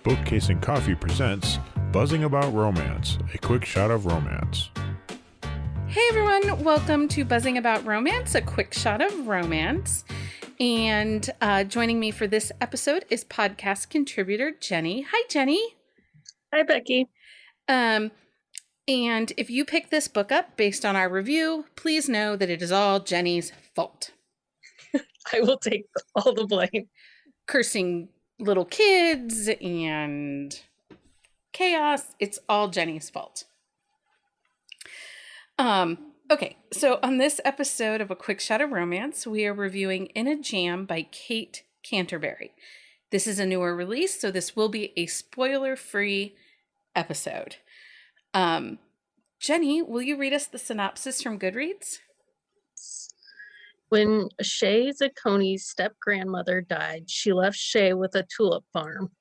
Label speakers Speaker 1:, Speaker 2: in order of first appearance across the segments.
Speaker 1: Bookcase and Coffee presents Buzzing About Romance, a quick shot of romance.
Speaker 2: Hey everyone, welcome to Buzzing About Romance, a quick shot of romance. And joining me for this episode is podcast contributor Jenny. Hi, Jenny.
Speaker 3: Hi, Becky.
Speaker 2: And if you pick this book up based on our review, please know that it is all Jenny's fault.
Speaker 3: I will take all the blame.
Speaker 2: Cursing little kids and chaos, it's all Jenny's fault. Okay, so on this episode of A Quick Shot of Romance, we are reviewing In a Jam by Kate Canterbury. This is a newer release, so this will be a spoiler-free episode. Jenny, will you read us the synopsis from Goodreads?
Speaker 3: When Shay Zacconi's step-grandmother died, she left Shay with a tulip farm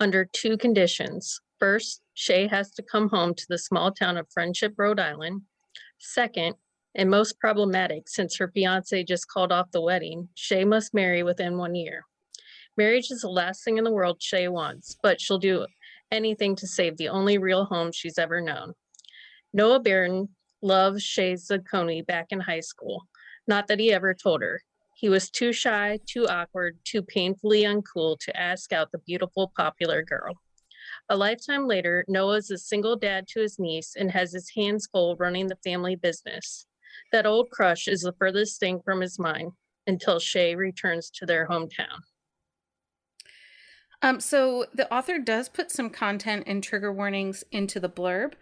Speaker 3: under two conditions. First, Shay has to come home to the small town of Friendship, Rhode Island. Second, and most problematic since her fiance just called off the wedding, Shay must marry within 1 year. Marriage is the last thing in the world Shay wants, but she'll do anything to save the only real home she's ever known. Noah Barron loved Shay Zacconi back in high school. Not that he ever told her. He was too shy, too awkward, too painfully uncool to ask out the beautiful, popular girl. A lifetime later, Noah's a single dad to his niece and has his hands full running the family business. That old crush is the furthest thing from his mind until Shay returns to their hometown.
Speaker 2: So the author does put some content and trigger warnings into the blurb.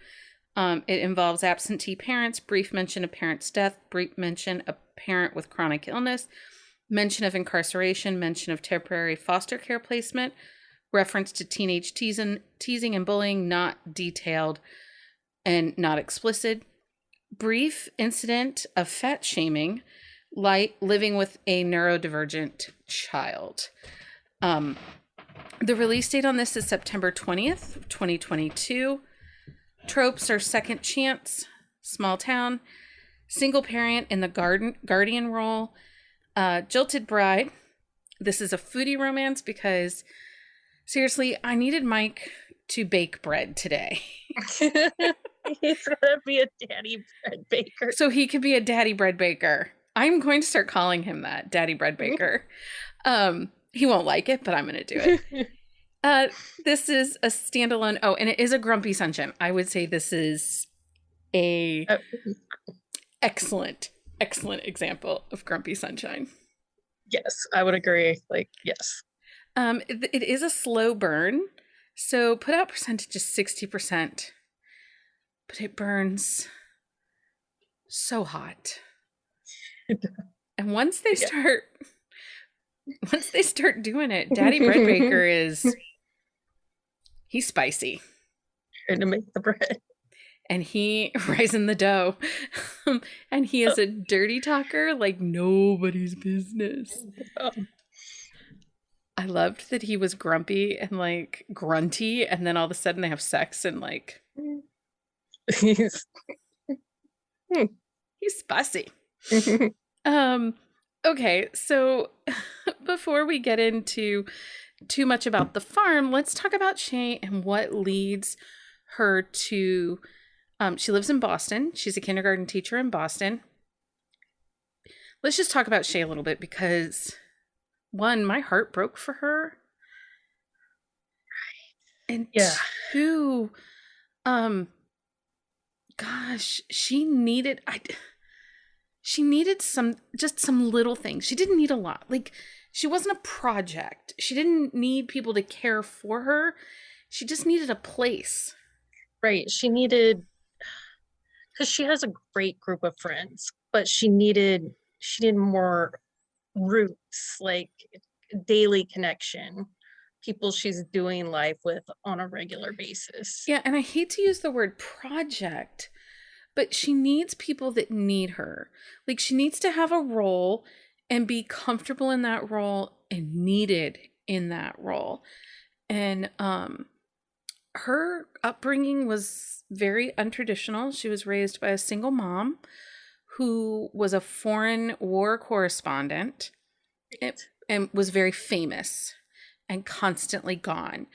Speaker 2: It involves absentee parents, brief mention of parent's death, brief mention of parent with chronic illness, mention of incarceration, mention of temporary foster care placement, reference to teenage teasing and bullying, not detailed and not explicit, brief incident of fat shaming, like living with a neurodivergent child. The release date on this is September 20th, 2022. Tropes are second chance, small town, single parent in the guardian role, jilted bride. This is a foodie romance because, seriously, I needed Mike to bake bread today.
Speaker 3: He's gonna be a daddy bread baker.
Speaker 2: So he could be a daddy bread baker. I'm going to start calling him that, daddy bread baker. He won't like it, but I'm going to do it. This is a standalone. Oh, and it is a Grumpy Sunshine. I would say this is a excellent example of Grumpy Sunshine.
Speaker 3: Yes, I would agree. Yes.
Speaker 2: It is a slow burn. So put out percentage is 60%, but it burns so hot. And once they start doing it, Daddy Bread Baker he's spicy.
Speaker 3: Trying to make the bread.
Speaker 2: And he rising the dough. And he is a dirty talker like nobody's business. I loved that he was grumpy and like grunty, and then all of a sudden they have sex and like he's spicy. Okay, so before we get into too much about the farm, let's talk about Shay and what leads her to, she lives in Boston. She's a kindergarten teacher in Boston. Let's just talk about Shay a little bit because, one, my heart broke for her. And two, gosh, she needed some little things. She didn't need a lot. Like, she wasn't a project. She didn't need people to care for her. She just needed a place.
Speaker 3: Right. She needed, because she has a great group of friends, but she needed more roots, like daily connection, people she's doing life with on a regular basis.
Speaker 2: Yeah, and I hate to use the word project, but she needs people that need her. Like, she needs to have a role and be comfortable in that role and needed in that role. And her upbringing was very untraditional. She was raised by a single mom who was a foreign war correspondent and was very famous and constantly gone.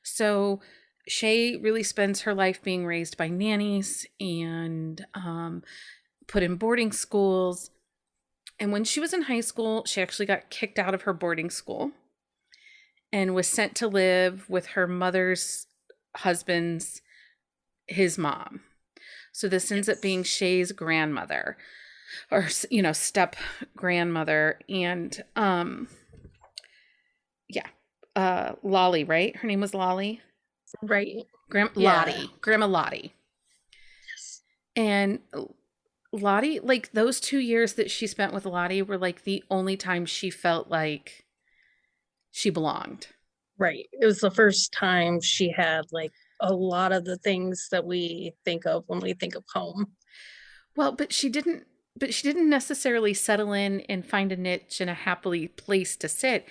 Speaker 2: So Shay really spends her life being raised by nannies and put in boarding schools. And when she was in high school, she actually got kicked out of her boarding school and was sent to live with her mother's his mom. So this ends up being Shay's grandmother, or, step grandmother. And Lolly, right? Her name was Lolly.
Speaker 3: Right.
Speaker 2: Lottie. Grandma Lottie.
Speaker 3: Yes.
Speaker 2: And Lottie, like, those 2 years that she spent with Lottie were like the only time she felt like she belonged.
Speaker 3: Right. It was the first time she had like a lot of the things that we think of when we think of home.
Speaker 2: Well, but she didn't necessarily settle in and find a niche and a happily place to sit.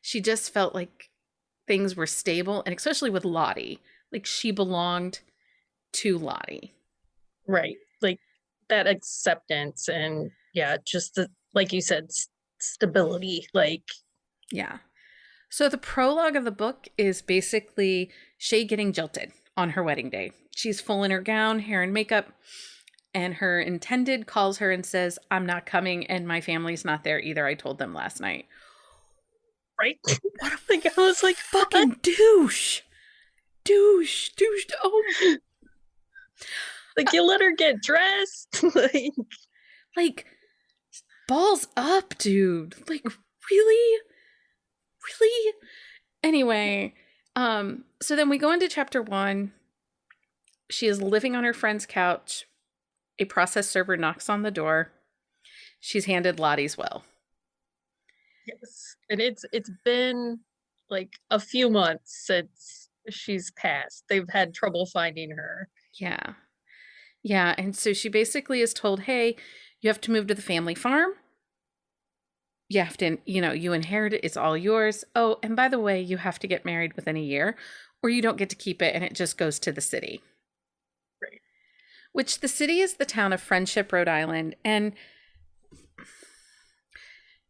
Speaker 2: She just felt like things were stable, and especially with Lottie, like she belonged to Lottie.
Speaker 3: Right. Like that acceptance and just the, like you said, stability. Like,
Speaker 2: yeah. So the prologue of the book is basically Shay getting jilted on her wedding day. She's full in her gown, hair and makeup, and her intended calls her and says, "I'm not coming and my family's not there either. I told them last night."
Speaker 3: Right? What a thing. I was like,
Speaker 2: fucking douche. Douche. Oh.
Speaker 3: Like, you let her get dressed.
Speaker 2: like, balls up, dude. Like, really? Really? Anyway, so then we go into chapter 1. She is living on her friend's couch. A process server knocks on the door. She's handed Lottie's will.
Speaker 3: Yes. And it's been like a few months since she's passed. They've had trouble finding her.
Speaker 2: Yeah. Yeah. And so she basically is told, hey, you have to move to the family farm. You have to, you inherit it. It's all yours. Oh, and by the way, you have to get married within a year or you don't get to keep it and it just goes to the city.
Speaker 3: Right.
Speaker 2: Which the city is the town of Friendship, Rhode Island. And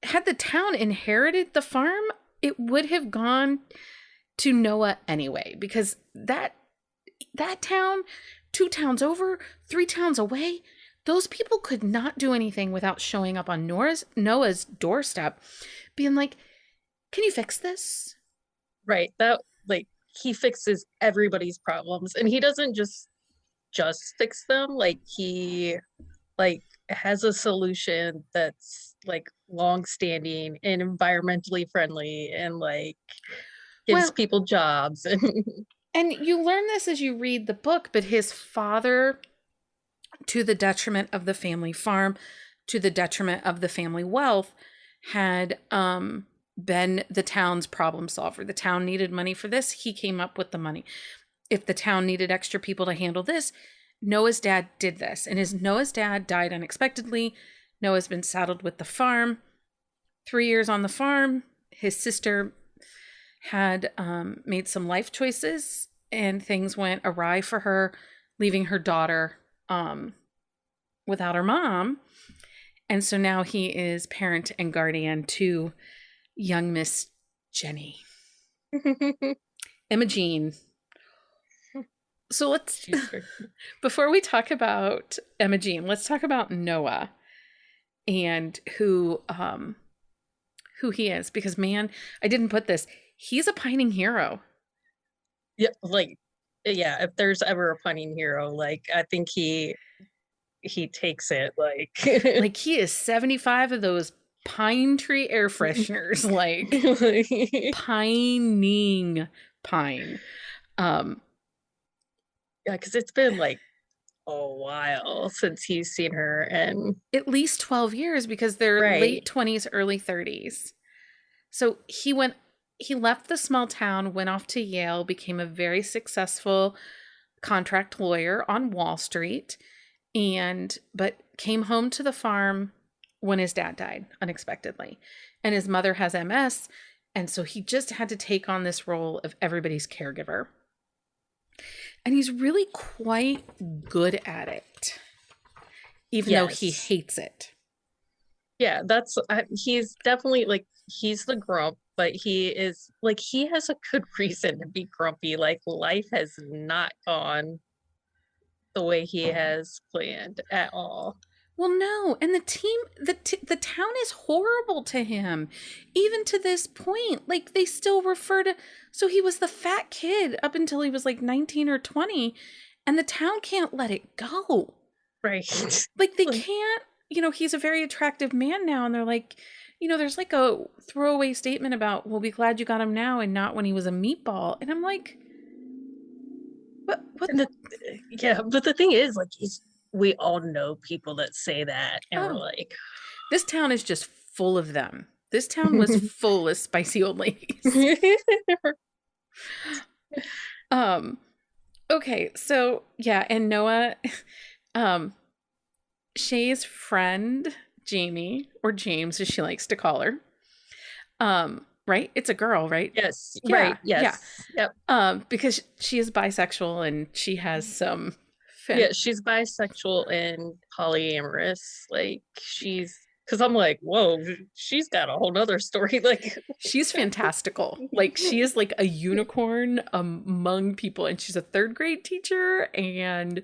Speaker 2: had the town inherited the farm, it would have gone to Noah anyway, because that town, 2 towns over, 3 towns away, those people could not do anything without showing up on Noah's doorstep being like, "Can you fix this?"
Speaker 3: Right. That, like, he fixes everybody's problems, and he doesn't just fix them. Like, he has a solution that's like long-standing and environmentally friendly and like gives people jobs.
Speaker 2: And you learn this as you read the book, but his father, to the detriment of the family farm, to the detriment of the family wealth, had been the town's problem solver. The town needed money for this. He came up with the money. If the town needed extra people to handle this, Noah's dad did this. And Noah's dad died unexpectedly. Noah's been saddled with the farm. 3 years on the farm. His sister had made some life choices and things went awry for her, leaving her daughter without her mom. And so now he is parent and guardian to young Miss Jenny. Emma Jean. So before we talk about Emma Jean, let's talk about Noah and who he is. Because, man, I didn't put this. He's a pining hero.
Speaker 3: Yeah, if there's ever a pining hero, like, I think he takes it, like
Speaker 2: like he is 75 of those pine tree air fresheners, like pining pine.
Speaker 3: Yeah, because it's been like a while since he's seen her, and
Speaker 2: at least 12 years, because they're late 20s, early 30s. So he left the small town, went off to Yale, became a very successful contract lawyer on Wall Street, but came home to the farm when his dad died unexpectedly. And his mother has MS, and so he just had to take on this role of everybody's caregiver. And he's really quite good at it, even though he hates it.
Speaker 3: Yeah, he's definitely, like, he's the grump, but he has a good reason to be grumpy. Like, life has not gone the way he has planned at all.
Speaker 2: Well, no, and the town is horrible to him, even to this point. Like they still refer to. So he was the fat kid up until he was like 19 or 20, and the town can't let it go.
Speaker 3: Right.
Speaker 2: Like they can't. He's a very attractive man now, and they're like, there's like a throwaway statement about, "We'll be glad you got him now, and not when he was a meatball." And I'm like, what?
Speaker 3: Yeah, but the thing is, like, we all know people that say that, and we're like,
Speaker 2: this town is just full of them. This town was full of spicy old ladies. Okay, so yeah, and Noah, Shay's friend Jamie, or James as she likes to call her, right? It's a girl, right?
Speaker 3: Yes, yeah, right, yes,
Speaker 2: yeah. Yep. Because she is bisexual and she has some.
Speaker 3: Yeah, she's bisexual and polyamorous. Like because I'm like, whoa, she's got a whole nother story. Like
Speaker 2: she's fantastical. Like she is like a unicorn among people, and she's a 3rd grade teacher, and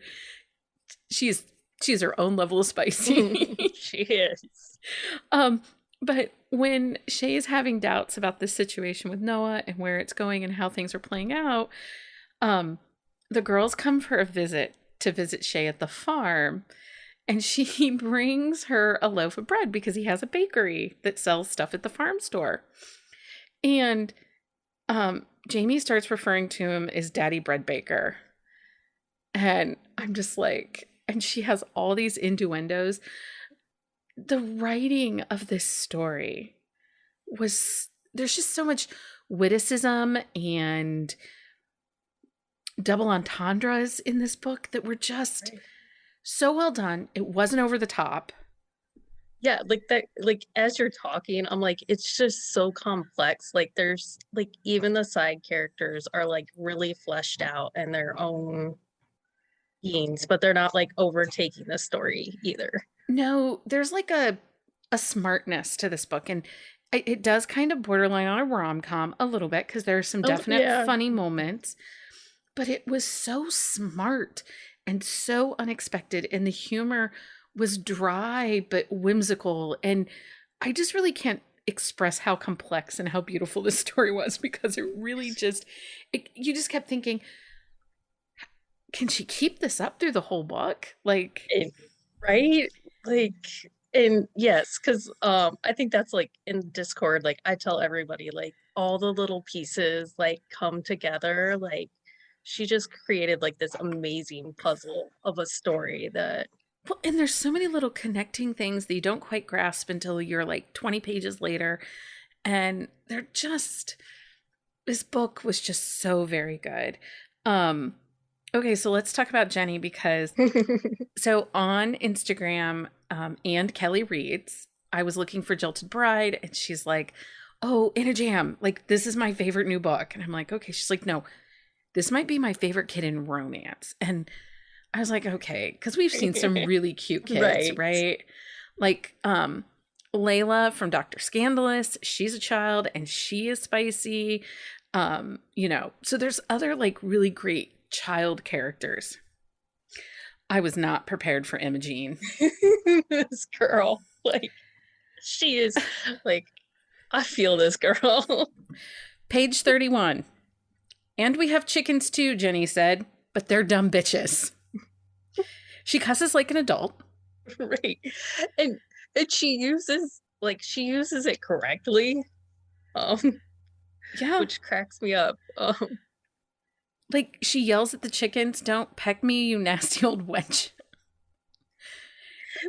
Speaker 2: she's her own level of spicy.
Speaker 3: She is.
Speaker 2: But when Shay is having doubts about this situation with Noah and where it's going and how things are playing out, the girls come for a visit to visit Shay at the farm, and he brings her a loaf of bread because he has a bakery that sells stuff at the farm store. And Jamie starts referring to him as Daddy Bread Baker. And I'm just like, and she has all these innuendos. The writing of this story there's just so much witticism and double entendres in this book that were just so well done. It wasn't over the top.
Speaker 3: Yeah, like that, like as you're talking, I'm like, it's just so complex. Like there's like even the side characters are like really fleshed out in their own beings, but they're not like overtaking the story either.
Speaker 2: No, there's like a smartness to this book, and it does kind of borderline on a rom-com a little bit because there are some definite funny moments, but it was so smart and so unexpected, and the humor was dry but whimsical, and I just really can't express how complex and how beautiful this story was, because it really just you just kept thinking, can she keep this up through the whole book? Like,
Speaker 3: right? Like, and yes, because I think that's like in Discord, like I tell everybody, like all the little pieces like come together. Like she just created like this amazing puzzle of a story that.
Speaker 2: Well, and there's so many little connecting things that you don't quite grasp until you're like 20 pages later. And they're just, this book was just so very good. Okay, so let's talk about Jenny, because so on Instagram, and Kelly Reads, I was looking for Jilted Bride, and she's like, "Oh, in a jam, like this is my favorite new book." And I'm like, "Okay." She's like, "No, this might be my favorite kid in romance." And I was like, "Okay," because we've seen some really cute kids, right? Like Layla from Dr. Scandalous, she's a child and she is spicy. So there's other like really great child characters. I was not prepared for Imogene.
Speaker 3: This girl, like, she is like, I feel this girl.
Speaker 2: Page 31. "And we have chickens too," Jenny said, "but they're dumb bitches." She cusses like an adult.
Speaker 3: Right. And she uses it correctly.
Speaker 2: Yeah.
Speaker 3: Which cracks me up.
Speaker 2: Like she yells at the chickens, "Don't peck me, you nasty old wench."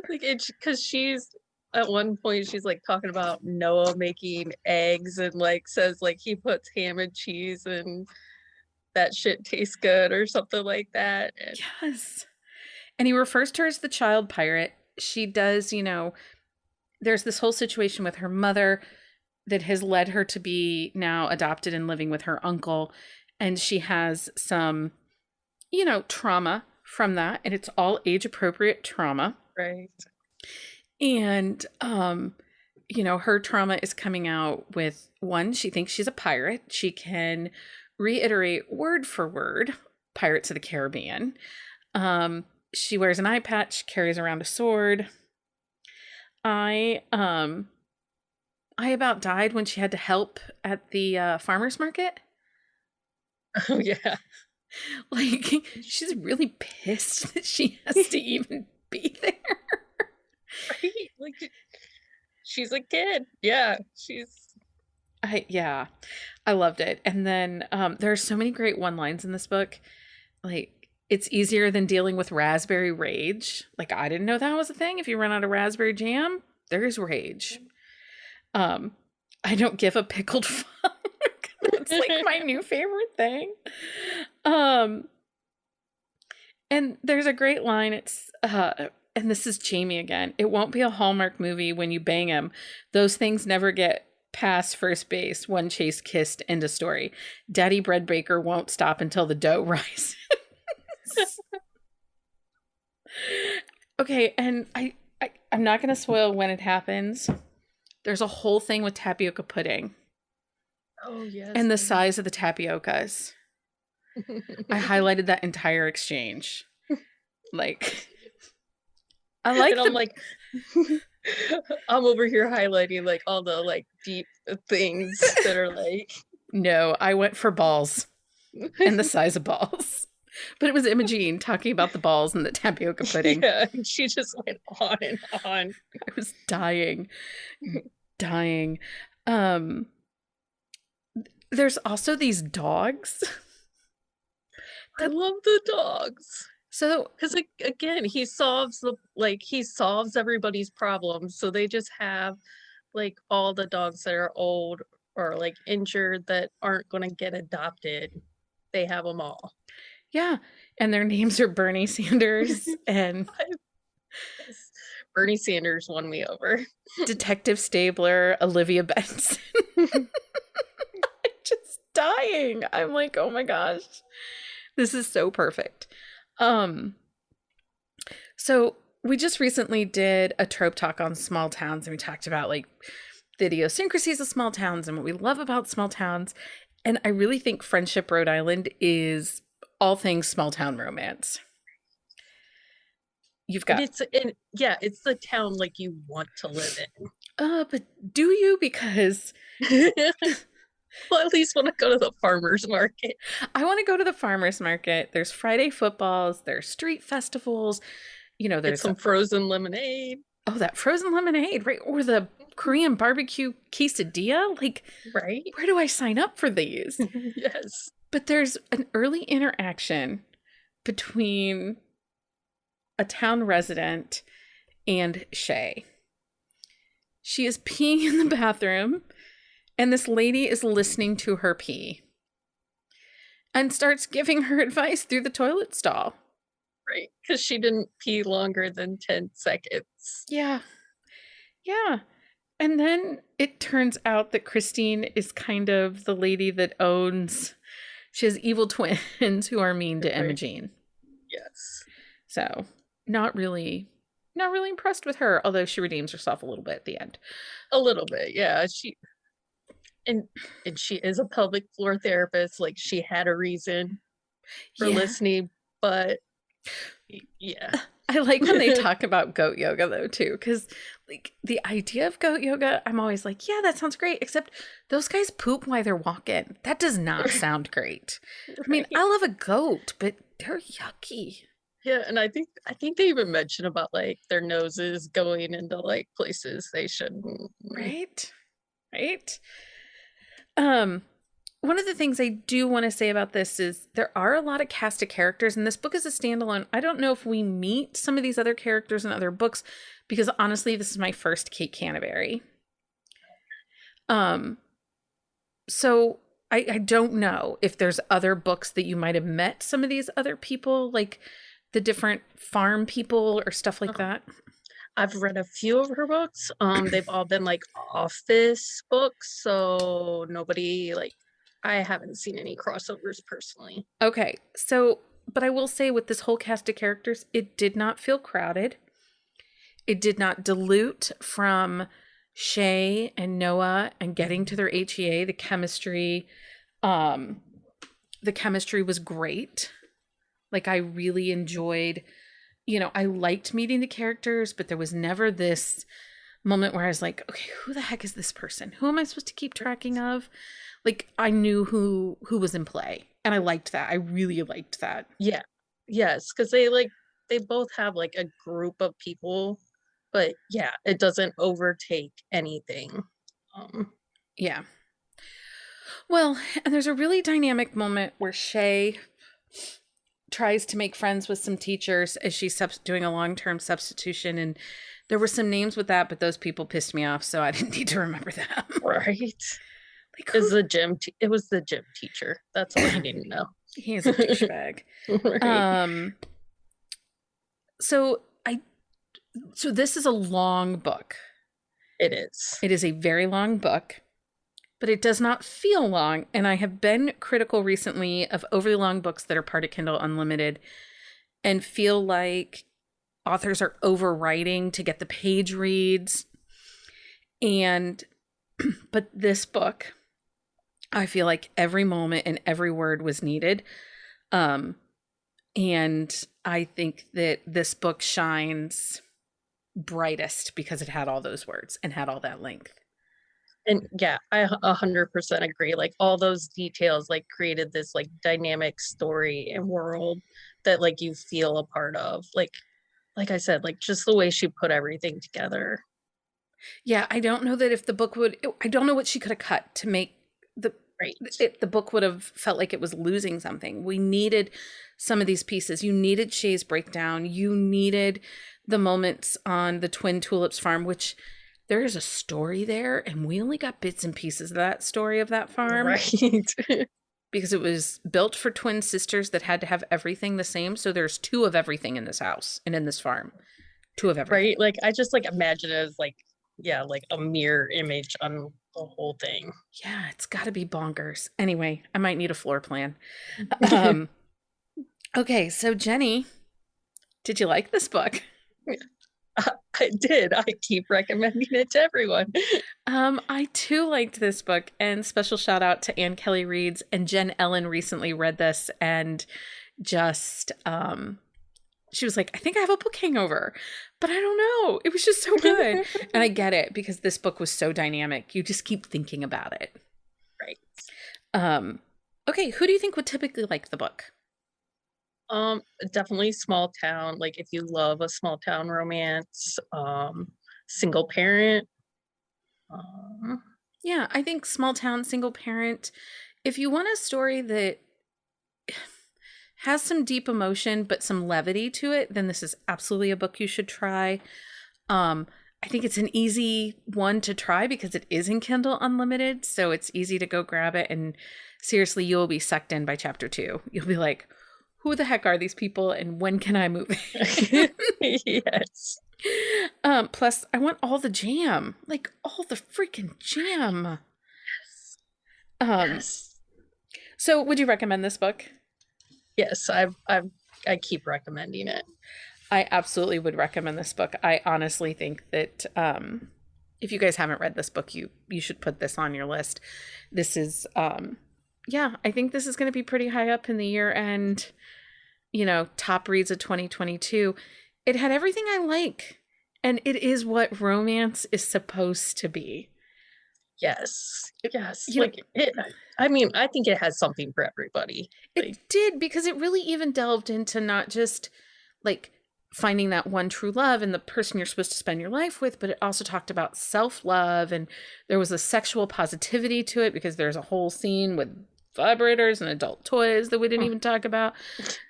Speaker 3: Like it's because she's at one point she's like talking about Noah making eggs and like says like he puts ham and cheese and that shit tastes good or something like that. And
Speaker 2: yes. And he refers to her as the child pirate. She does, there's this whole situation with her mother that has led her to be now adopted and living with her uncle. And she has some, trauma from that. And it's all age appropriate trauma.
Speaker 3: right.
Speaker 2: And her trauma is coming out with, one, she thinks she's a pirate. She can reiterate word for word Pirates of the Caribbean. She wears an eye patch, carries around a sword. I about died when she had to help at the farmer's market.
Speaker 3: Oh, yeah.
Speaker 2: Like, she's really pissed that she has to even be there.
Speaker 3: Right? Like, she's a kid. Yeah,
Speaker 2: I loved it. And then there are so many great one-lines in this book. Like, it's easier than dealing with raspberry rage. Like, I didn't know that was a thing. If you run out of raspberry jam, there's rage. I don't give a pickled fuck. That's like my new favorite thing. And there's a great line. It's and this is Jamie again. It won't be a Hallmark movie when you bang him. Those things never get past first base. One chase kissed, end of story. Daddy bread baker won't stop until the dough rises. Okay, and I'm not going to spoil when it happens. There's a whole thing with tapioca pudding.
Speaker 3: Oh, yes.
Speaker 2: And the size of the tapiocas. I highlighted that entire exchange. Like, I like.
Speaker 3: And I'm like, I'm over here highlighting like all the like deep things that are like.
Speaker 2: No, I went for balls and the size of balls. But it was Imogene talking about the balls and the tapioca pudding.
Speaker 3: Yeah, she just went on and on.
Speaker 2: I was dying. There's also these dogs.
Speaker 3: I love the dogs.
Speaker 2: So,
Speaker 3: because again, he solves everybody's problems. So they just have like all the dogs that are old or like injured that aren't going to get adopted. They have them all.
Speaker 2: Yeah, and their names are Bernie Sanders and
Speaker 3: Bernie Sanders won me over.
Speaker 2: Detective Stabler, Olivia Benson. I'm just dying. I'm like, oh my gosh, this is so perfect. So we just recently did a trope talk on small towns, and we talked about like the idiosyncrasies of small towns and what we love about small towns. And I really think Friendship, Rhode Island is all things small town romance. You've got
Speaker 3: it's the town like you want to live in.
Speaker 2: But do you? Because
Speaker 3: well, at least want to go to the farmer's market.
Speaker 2: I want to go to the farmer's market. There's Friday footballs, there's street festivals, there's
Speaker 3: get some frozen lemonade.
Speaker 2: Oh, that frozen lemonade, right? Or the Korean barbecue quesadilla. Like,
Speaker 3: right?
Speaker 2: Where do I sign up for these?
Speaker 3: Yes.
Speaker 2: But there's an early interaction between a town resident and Shay. She is peeing in the bathroom, and this lady is listening to her pee and starts giving her advice through the toilet stall.
Speaker 3: Right, because she didn't pee longer than 10 seconds.
Speaker 2: Yeah. Yeah. And then it turns out that Christine is kind of the lady that owns... She has evil twins who are mean to Imogene.
Speaker 3: Yes.
Speaker 2: So, not really impressed with her, although she redeems herself a little bit at the end.
Speaker 3: A little bit, yeah. And she is a pelvic floor therapist. Like, she had a reason for listening, but yeah.
Speaker 2: I like when they talk about goat yoga though too, because like the idea of goat yoga, I'm always like, yeah, that sounds great, except those guys poop while they're walking. That does not sound great. Right. I mean, I love a goat, but they're yucky.
Speaker 3: Yeah, and I think they even mention about like their noses going into like places they shouldn't.
Speaker 2: Right. One of the things I do want to say about this is there are a lot of cast of characters, and this book is a standalone. I don't know if we meet some of these other characters in other books, because honestly, this is my first Kate Canterbury. So I don't know if there's other books that you might have met some of these other people, like the different farm people or stuff like that.
Speaker 3: I've read a few of her books. They've all been like office books, so nobody like. I haven't seen any crossovers personally.
Speaker 2: Okay, so, but I will say with this whole cast of characters, it did not feel crowded. It did not dilute from Shay and Noah and getting to their HEA, the chemistry was great. Like, I really enjoyed, I liked meeting the characters, but there was never this moment where I was like, okay, who the heck is this person? Who am I supposed to keep tracking of? Like, I knew who was in play, and I liked that. I really liked that.
Speaker 3: Yeah. Yes, because they both have like a group of people, but yeah, it doesn't overtake anything.
Speaker 2: Yeah. Well, and there's a really dynamic moment where Shay tries to make friends with some teachers as she's doing a long-term substitution, and there were some names with that, but those people pissed me off, so I didn't need to remember them.
Speaker 3: Right.
Speaker 2: Like,
Speaker 3: It was the gym teacher. That's all you need to know.
Speaker 2: he is a douchebag.
Speaker 3: Right.
Speaker 2: So this is a long book.
Speaker 3: It is.
Speaker 2: It is a very long book, but it does not feel long. And I have been critical recently of overly long books that are part of Kindle Unlimited and feel like authors are overwriting to get the page reads. But this book, I feel like every moment and every word was needed. And I think that this book shines brightest because it had all those words and had all that length.
Speaker 3: And yeah, I 100% agree. Like, all those details like created this like dynamic story and world that like you feel a part of. Like I said, like just the way she put everything together.
Speaker 2: Yeah, I don't know that if the book I don't know what she could have cut to make the book would have felt like it was losing something. We needed some of these pieces. You needed Shay's breakdown. You needed the moments on the Twin Tulips farm, which there is a story there, and we only got bits and pieces of that story of that farm.
Speaker 3: Right.
Speaker 2: Because it was built for twin sisters that had to have everything the same. So there's 2 of everything in this house and in this farm. 2 of everything.
Speaker 3: Right. Like, I just like imagine it as like, yeah, like a mirror image on the whole thing.
Speaker 2: Yeah, it's got to be bonkers. Anyway, I might need a floor plan. Okay, so Jenny, did you like this book?
Speaker 3: I did. I keep recommending it to everyone.
Speaker 2: I too liked this book, and special shout out to Anne Kelly Reads, and Jen Ellen recently read this and just she was like, I think I have a book hangover, but I don't know. It was just so good. And I get it, because this book was so dynamic. You just keep thinking about it.
Speaker 3: Right.
Speaker 2: Okay, who do you think would typically like the book?
Speaker 3: Definitely small town. Like, if you love a small town romance, single parent.
Speaker 2: Yeah, I think small town, single parent. If you want a story that has some deep emotion but some levity to it, then this is absolutely a book you should try. I think it's an easy one to try because it is in Kindle Unlimited, so it's easy to go grab it, and seriously, you'll be sucked in by chapter 2. You'll be like, who the heck are these people and when can I move in?
Speaker 3: Yes.
Speaker 2: Plus, I want all the jam, like all the freaking jam.
Speaker 3: Yes.
Speaker 2: So would you recommend this book?
Speaker 3: Yes, I keep recommending it.
Speaker 2: I absolutely would recommend this book. I honestly think that if you guys haven't read this book, you should put this on your list. This is I think this is going to be pretty high up in the year-end, top reads of 2022. It had everything I like, and it is what romance is supposed to be.
Speaker 3: Yes. I think it has something for everybody.
Speaker 2: It did, because it really even delved into not just like finding that one true love and the person you're supposed to spend your life with, but it also talked about self-love, and there was a sexual positivity to it because there's a whole scene with vibrators and adult toys that we didn't even talk about.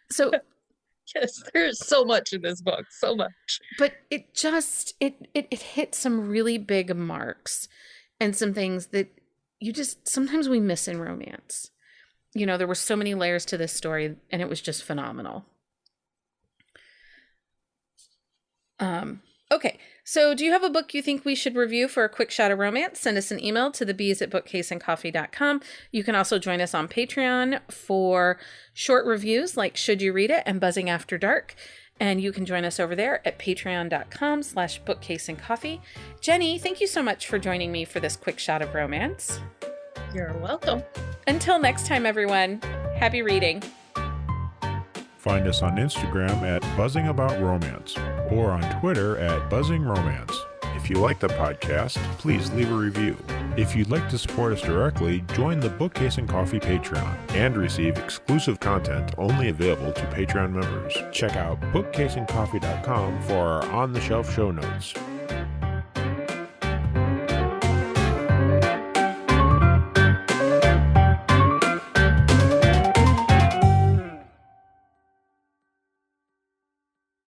Speaker 2: So
Speaker 3: yes, there's so much in this book, so much.
Speaker 2: But it just it hit some really big marks and some things that sometimes we miss in romance. There were so many layers to this story, and it was just phenomenal. Okay, so do you have a book you think we should review for a quick shot of romance? Send us an email to thebees@bookcaseandcoffee.com. You can also join us on Patreon for short reviews like Should You Read It and Buzzing After Dark. And you can join us over there at patreon.com/bookcaseandcoffee. Jenny, thank you so much for joining me for this quick shot of romance.
Speaker 3: You're welcome.
Speaker 2: Until next time, everyone, happy reading.
Speaker 1: Find us on Instagram at Buzzing About Romance or on Twitter at Buzzing Romance. If you like the podcast, please leave a review. If you'd like to support us directly, join the Bookcase and Coffee Patreon and receive exclusive content only available to Patreon members. Check out bookcaseandcoffee.com for our on-the-shelf show notes.